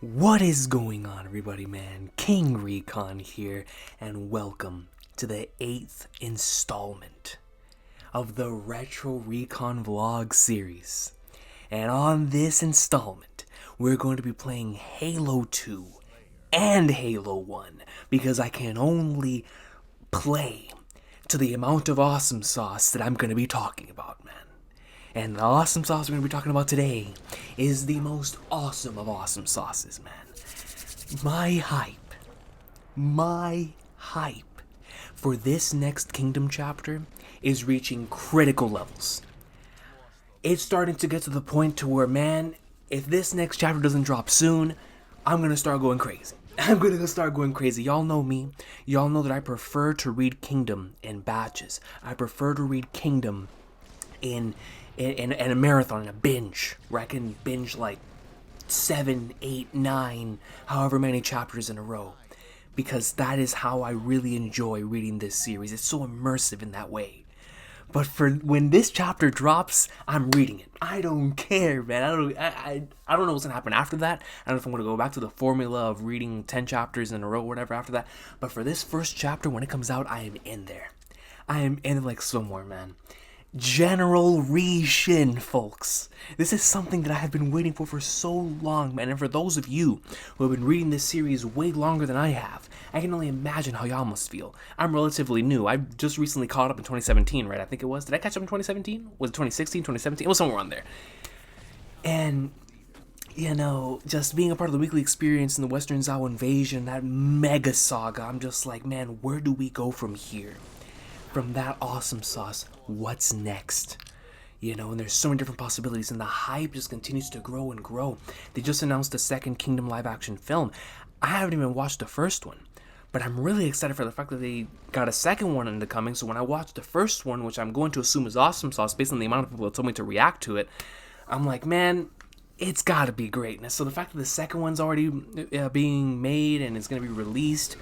What is going on, everybody, man? King Recon here, and welcome to the 8th installment of the Retro Recon Vlog series. And on this installment, we're going to be playing Halo 2 and Halo 1, because I can only play to the amount of awesome sauce that I'm going to be talking about, man. And the awesome sauce we're going to be talking about today is the most awesome of awesome sauces, man. My hype for this next Kingdom chapter is reaching critical levels. It's starting to get to the point to where, man, if this next chapter doesn't drop soon, I'm going to start going crazy. Y'all know me. Y'all know that I prefer to read Kingdom in batches. I prefer to read Kingdom in a marathon, in a binge, where I can binge like 7, 8, 9, however many chapters in a row, because that is how I really enjoy reading this series. It's so immersive in that way. But for when this chapter drops, I'm reading it. I don't care, man. I don't know what's gonna happen after that. I don't know if I'm gonna go back to the formula of reading 10 chapters in a row or whatever after that. But for this first chapter, when it comes out, I am in there. I am in like somewhere, man. General Re-Shin, folks. This is something that I have been waiting for so long, man. And for those of you who have been reading this series way longer than I have, I can only imagine how y'all must feel. I'm relatively new. I just recently caught up in 2017, right? I think it was. Did I catch up in 2017? Was it 2016, 2017? It was somewhere on there. And, you know, just being a part of the weekly experience in the Western Zhao invasion, that mega saga, I'm just like, man, where do we go from here? From that awesome sauce, what's next? You know, and there's so many different possibilities, and the hype just continues to grow and grow. They just announced the second Kingdom live-action film. I haven't even watched the first one, but I'm really excited for the fact that they got a second one into coming. So when I watch the first one, which I'm going to assume is awesome sauce based on the amount of people that told me to react to it, I'm like, man, it's got to be greatness. So the fact that the second one's already being made and it's going to be released,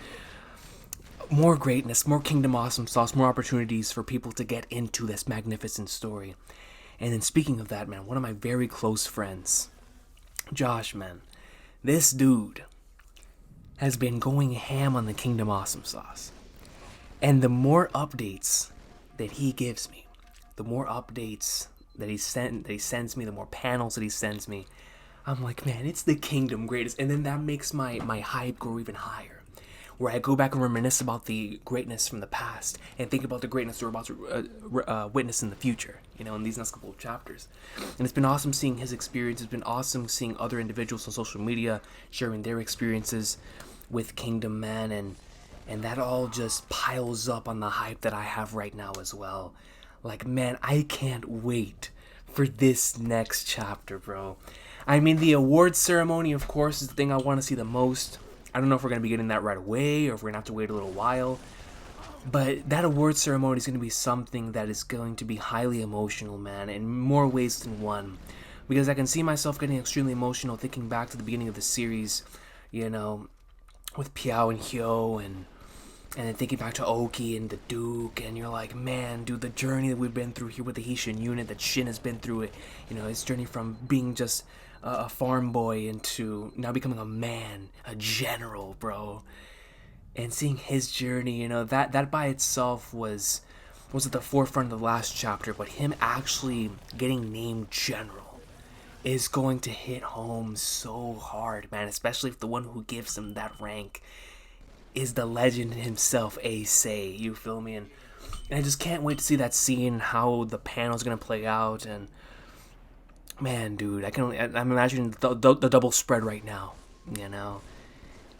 more greatness, more Kingdom awesome sauce, more opportunities for people to get into this magnificent story. And then speaking of that, man, one of my very close friends, Josh, man, this dude has been going ham on the Kingdom awesome sauce. And the more updates that he gives me, the more updates that he sends me, the more panels that he sends me, I'm like, man, it's the Kingdom greatest. And then that makes my hype grow even higher, where I go back and reminisce about the greatness from the past and think about the greatness we're about to witness in the future, you know, in these next couple of chapters. And it's been awesome seeing his experience. It's been awesome seeing other individuals on social media sharing their experiences with Kingdom, man, and that all just piles up on the hype that I have right now as well. Like, man, I can't wait for this next chapter, bro. I mean, the awards ceremony, of course, is the thing I want to see the most. I don't know if we're going to be getting that right away or if we're going to have to wait a little while. But that award ceremony is going to be something that is going to be highly emotional, man, in more ways than one. Because I can see myself getting extremely emotional thinking back to the beginning of the series, you know, with Piao and Hyo and then thinking back to Oki and the Duke, and you're like, man, dude, the journey that we've been through here with the Heishin unit, that Shin has been through it, you know, his journey from being just a farm boy into now becoming a man, a general, bro. And seeing his journey, you know, that by itself was at the forefront of the last chapter, but him actually getting named general is going to hit home so hard, man, especially if the one who gives him that rank is the legend himself, Ace. You feel me? And I just can't wait to see that scene, how the panel's gonna play out. And man, dude, I'm imagining the double spread right now, you know.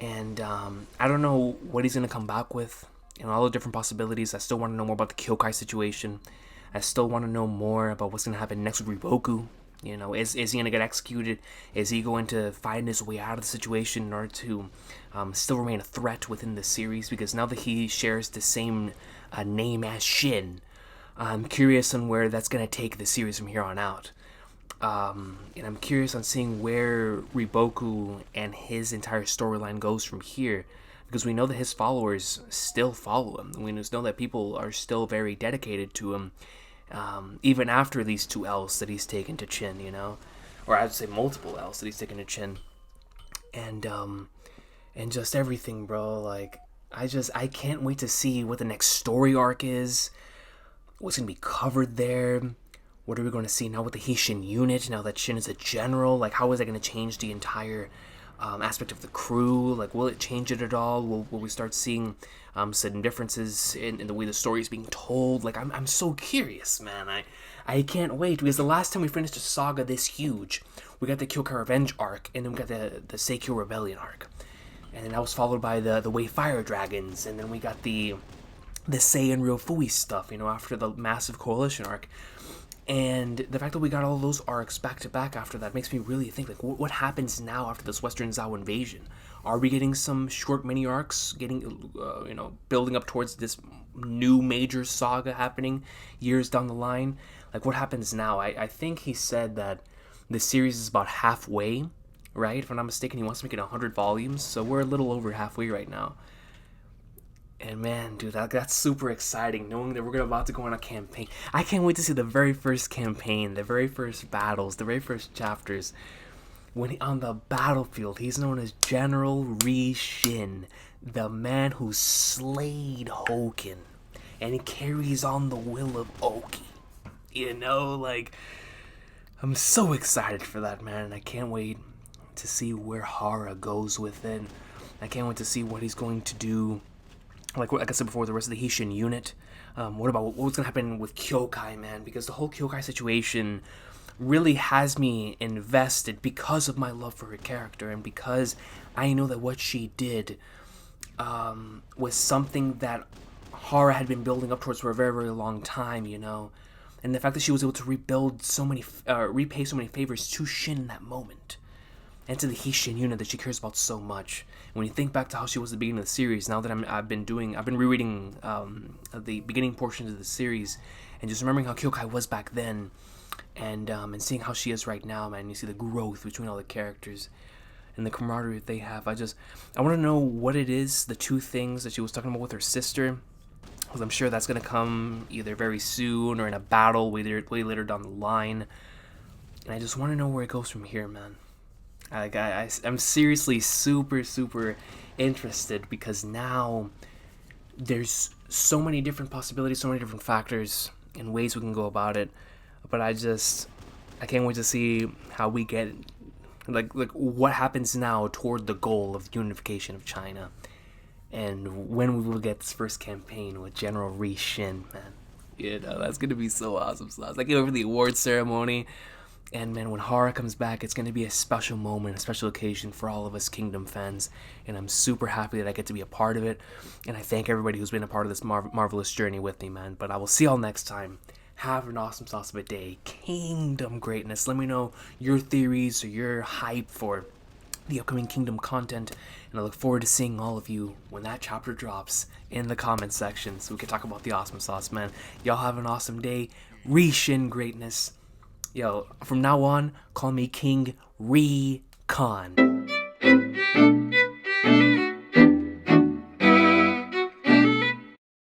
And I don't know what he's gonna come back with, you know, all the different possibilities. I still want to know more about the Kyokai situation. I still want to know more about what's gonna happen next with Riboku. You know, is he going to get executed? Is he going to find his way out of the situation in order to still remain a threat within the series? Because now that he shares the same name as Shin, I'm curious on where that's going to take the series from here on out. And I'm curious on seeing where Riboku and his entire storyline goes from here. Because we know that his followers still follow him. We just know that people are still very dedicated to him. Even after these 2 L's that he's taken to Chin, you know, or I'd say multiple L's that he's taken to Chin. and just everything, bro. Like, I can't wait to see what the next story arc is, what's gonna be covered there. What are we going to see now with the Haitian unit, now that Shin is a general? Like, how is that going to change the entire aspect of the crew? Like, will it change it at all? Will we start seeing certain differences in the way the story is being told? Like, I'm so curious, man. I can't wait, because the last time we finished a saga this huge, we got the Kyokai Revenge arc, and then we got the Seikyo Rebellion arc. And then that was followed by the Way Fire Dragons, and then we got the Seiya Ryofui stuff, after the massive coalition arc. And the fact that we got all those arcs back to back after that makes me really think, like, what happens now after this Western Zhao invasion? Are we getting some short mini arcs, building up towards this new major saga happening years down the line? Like, what happens now? I think he said that the series is about halfway, right? If I'm not mistaken, he wants to make it 100 volumes, so we're a little over halfway right now. And man, dude, that's super exciting, knowing that we're about to go on a campaign. I can't wait to see the very first campaign, the very first battles, the very first chapters. When on the battlefield, he's known as General Ri Shin, the man who slayed Hoken, and he carries on the will of Oki. Like, I'm so excited for that, man, and I can't wait to see where Hara goes with it. I can't wait to see what he's going to do. Like I said before, the rest of the Haitian unit. What's going to happen with Kyokai, man? Because the whole Kyokai situation really has me invested because of my love for her character, and because I know that what she did was something that Hara had been building up towards for a very, very long time, And the fact that she was able to repay so many favors to Shin in that moment, and to the Haitian unit that she cares about so much. When you think back to how she was at the beginning of the series, now that I've been rereading the beginning portions of the series, and just remembering how Kyokai was back then, and seeing how she is right now, man. You see the growth between all the characters and the camaraderie that they have. I want to know what it is, the two things that she was talking about with her sister, because I'm sure that's going to come either very soon or in a battle way later down the line. And I just want to know where it goes from here, man. I'm seriously super, super interested, because now there's so many different possibilities, so many different factors and ways we can go about it. But I can't wait to see how we get, like what happens now toward the goal of unification of China, and when we will get this first campaign with General Ri Shin, man. That's gonna be so awesome. So I was like, over the awards ceremony. And man, when Hara comes back, it's going to be a special moment, a special occasion for all of us Kingdom fans. And I'm super happy that I get to be a part of it. And I thank everybody who's been a part of this marvelous journey with me, man. But I will see y'all next time. Have an awesome sauce of a day. Kingdom greatness. Let me know your theories or your hype for the upcoming Kingdom content. And I look forward to seeing all of you when that chapter drops in the comment section, so we can talk about the awesome sauce, man. Y'all have an awesome day. Recon greatness. Yo, from now on, call me King Recon.